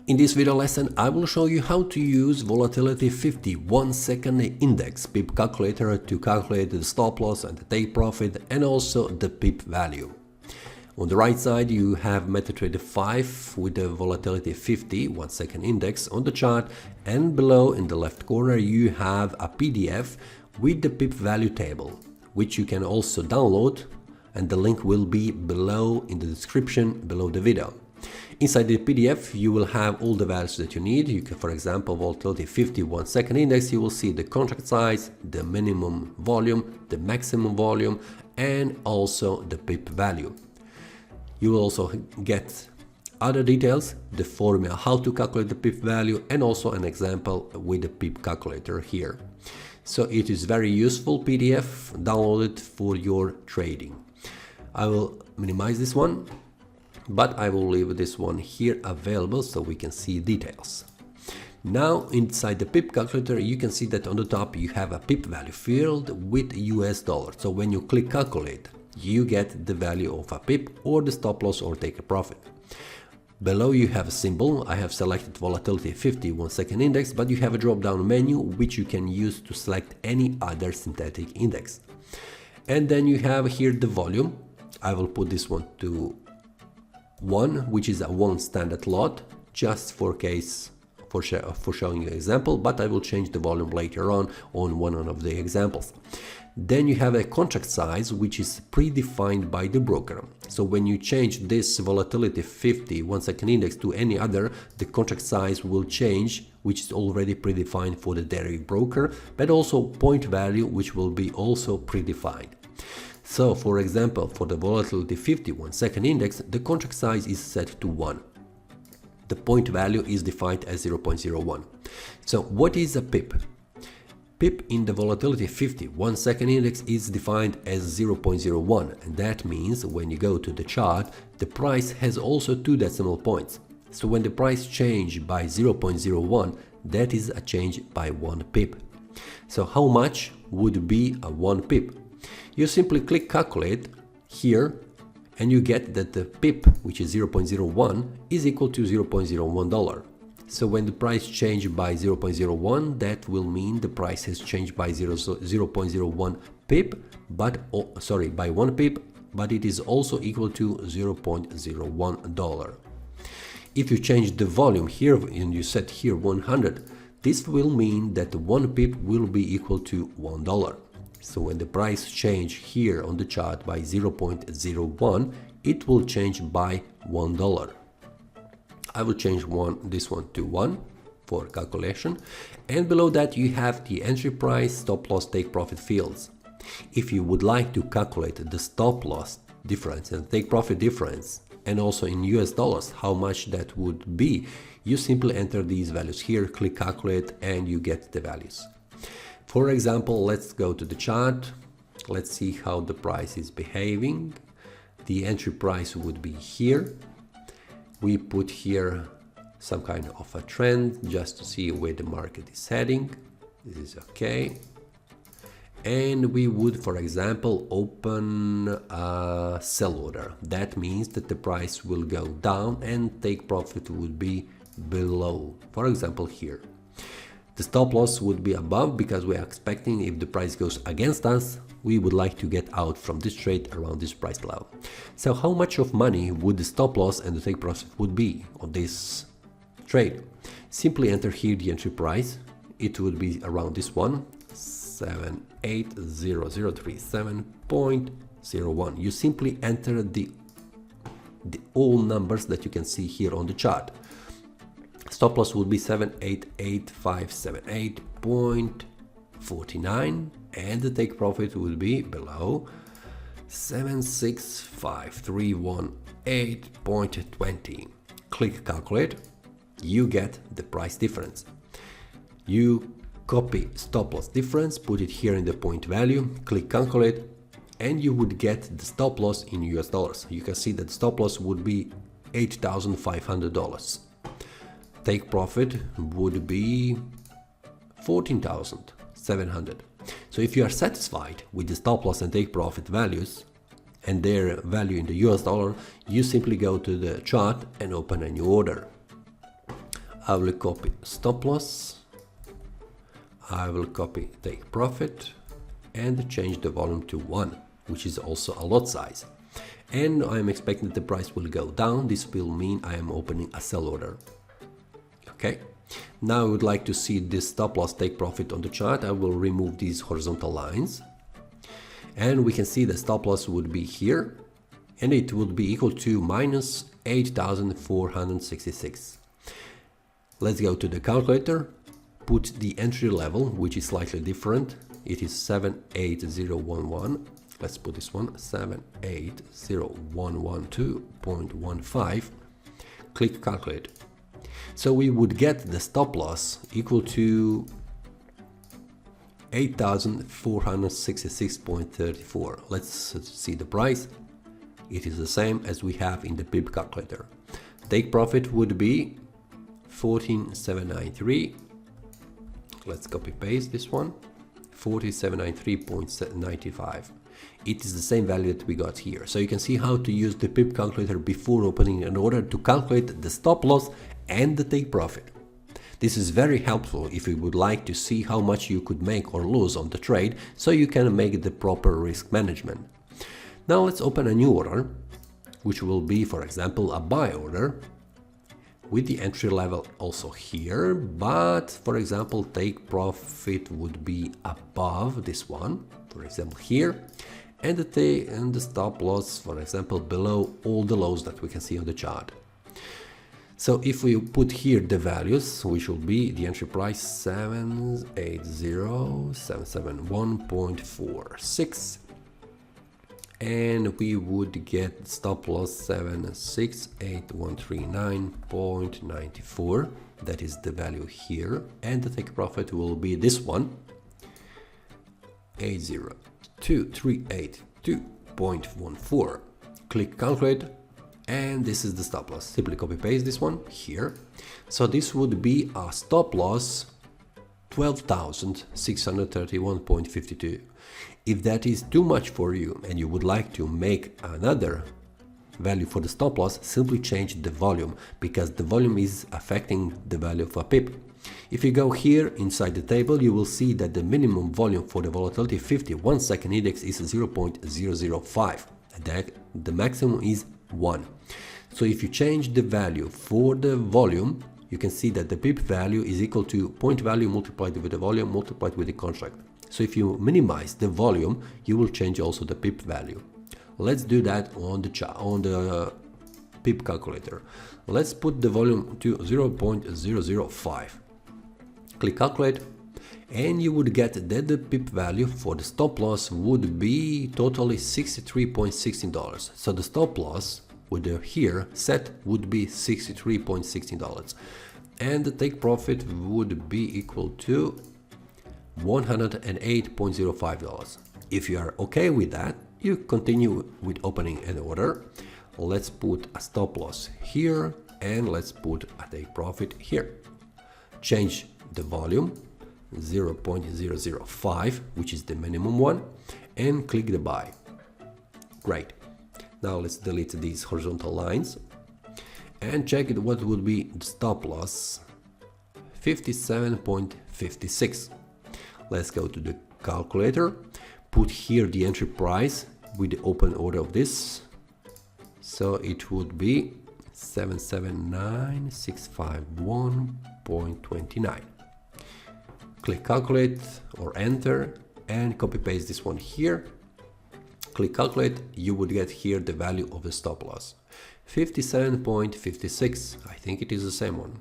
In this video lesson, I will show you how to use Volatility 50 1-second index Pip Calculator to calculate the stop loss and the take profit and also the Pip value. On the right side, you have MetaTrader 5 with the Volatility 50 1-second index on the chart, and below in the left corner you have a PDF with the Pip value table, which you can also download, and the link will be below in the description below the video. Inside the PDF, you will have all the values that you need. You can, for example, Volatility 50 1-second index, you will see the contract size, the minimum volume, the maximum volume, and also the Pip value. You will also get other details, the formula how to calculate the Pip value, and also an example with the Pip calculator here. So it is very useful PDF, download it for your trading. I will minimize this one, but I will leave this one here available so we can see details. Now inside the Pip calculator, you can see that on the top you have a Pip value field with US dollar. So when you click calculate, you get the value of a Pip or the stop loss or take a profit. Below you have a symbol. I have selected Volatility 50 1-second index, but you have a drop down menu which you can use to select any other synthetic index. And then you have here the volume. I will put this one to 1, which is a 1 standard lot, just for showing you an example, but I will change the volume later on one of the examples. Then you have a contract size, which is predefined by the broker. So when you change this Volatility 50 1-second index to any other, the contract size will change, which is already predefined for the derivative broker, but also point value, which will be also predefined. So, for example, for the Volatility 50 1-second index, the contract size is set to 1. The point value is defined as 0.01. So, what is a Pip? Pip in the Volatility 50 1-second index is defined as 0.01, and that means when you go to the chart, the price has also 2 decimal points. So, when the price changes by 0.01, that is a change by 1 Pip. So, how much would be a 1 Pip? You simply click calculate here and you get that the Pip, which is 0.01, is equal to $0.01. So when the price changes by 0.01, that will mean the price has changed by 0.01 Pip, but by 1 Pip, but it is also equal to $0.01. If you change the volume here and you set here 100, this will mean that 1 Pip will be equal to $1. So when the price change here on the chart by 0.01, it will change by $1. I will change this one to 1 for calculation. And below that you have the entry price, stop loss, take profit fields. If you would like to calculate the stop loss difference and take profit difference, and also in US dollars how much that would be, you simply enter these values here, click calculate, and you get the values. For example, let's go to the chart. Let's see how the price is behaving. The entry price would be here. We put here some kind of a trend just to see where the market is heading. This is okay. And we would, for example, open a sell order. That means that the price will go down and take profit would be below. For example, here. The stop loss would be above because we are expecting if the price goes against us, we would like to get out from this trade around this price level. So how much of money would the stop loss and the take profit would be on this trade? Simply enter here the entry price. It would be around this one, 780,037.01. You simply enter the all numbers that you can see here on the chart. Stop loss would be 788,578.49 and the take profit would be below 765,318.20. Click calculate, you get the price difference. You copy stop loss difference, put it here in the point value, click calculate, and you would get the stop loss in US dollars. You can see that the stop loss would be $8,500. Take profit would be 14,700. So if you are satisfied with the stop loss and take profit values and their value in the US dollar, you simply go to the chart and open a new order. I will copy stop loss, I will copy take profit and change the volume to 1, which is also a lot size. And I'm expecting that the price will go down. This will mean I am opening a sell order. Okay, now I would like to see this stop loss take profit on the chart. I will remove these horizontal lines and we can see the stop loss would be here and it would be equal to minus 8,466. Let's go to the calculator, put the entry level, which is slightly different. It is 78011. Let's put this one, 78011.2.15. Click calculate. So we would get the stop loss equal to 8,466.34. Let's see the price. It is the same as we have in the Pip calculator. Take profit would be 14,793. Let's copy paste this one. 4793.95. It is the same value that we got here. So you can see how to use the Pip calculator before opening in order to calculate the stop loss and the take profit. This is very helpful if you would like to see how much you could make or lose on the trade, so you can make the proper risk management. Now let's open a new order, which will be, for example, a buy order with the entry level also here, but for example take profit would be above this one, for example here, and the stop loss, for example, below all the lows that we can see on the chart. So if we put here the values, which will be the entry price 780,771.46, and we would get stop loss 768,139.94. That is the value here, and the take profit will be this one, 802,382.14. Click calculate, and this is the stop loss. Simply copy paste this one here. So this would be a stop loss 12,631.52. If that is too much for you and you would like to make another value for the stop loss, simply change the volume, because the volume is affecting the value of a pip. If you go here inside the table, you will see that the minimum volume for the Volatility 50 1-second index is 0.005 and the maximum is 1. So if you change the value for the volume, you can see that the pip value is equal to point value multiplied with the volume multiplied with the contract. So if you minimize the volume, you will change also the pip value. Let's do that on the Pip calculator. Let's put the volume to 0.005. Click calculate, and you would get that the pip value for the stop loss would be totally $63.16. So the stop loss with the here set would be $63.16, and the take profit would be equal to $108.05. If you are okay with that, you continue with opening an order. Let's put a stop loss here and let's put a take profit here. Change the volume 0.005, which is the minimum one, and click the buy. Great. Now let's delete these horizontal lines and check what would be the stop loss, 57.56. Let's go to the calculator, put here the entry price with the open order of this. So it would be 779,651.29. Click calculate or enter and copy paste this one here. Click calculate, you would get here the value of the stop loss, 57.56. I think it is the same one.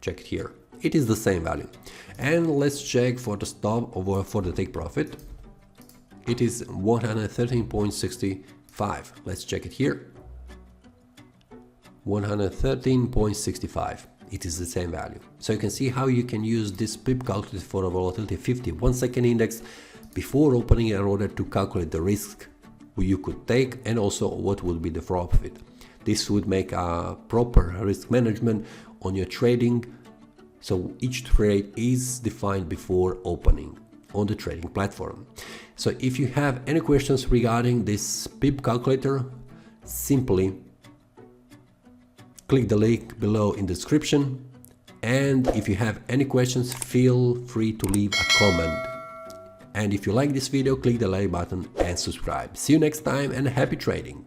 Check it here. It is the same value. And let's check for the stop or for the take profit. It is 113.65. Let's check it here. 113.65. It is the same value. So you can see how you can use this Pip calculator for a Volatility 50 1-second index before opening an order to calculate the risk you could take and also what would be the profit. This would make a proper risk management on your trading. So each trade is defined before opening on the trading platform. So if you have any questions regarding this Pip calculator, simply click the link below in the description. And if you have any questions, feel free to leave a comment. And if you like this video, click the like button and subscribe. See you next time and happy trading!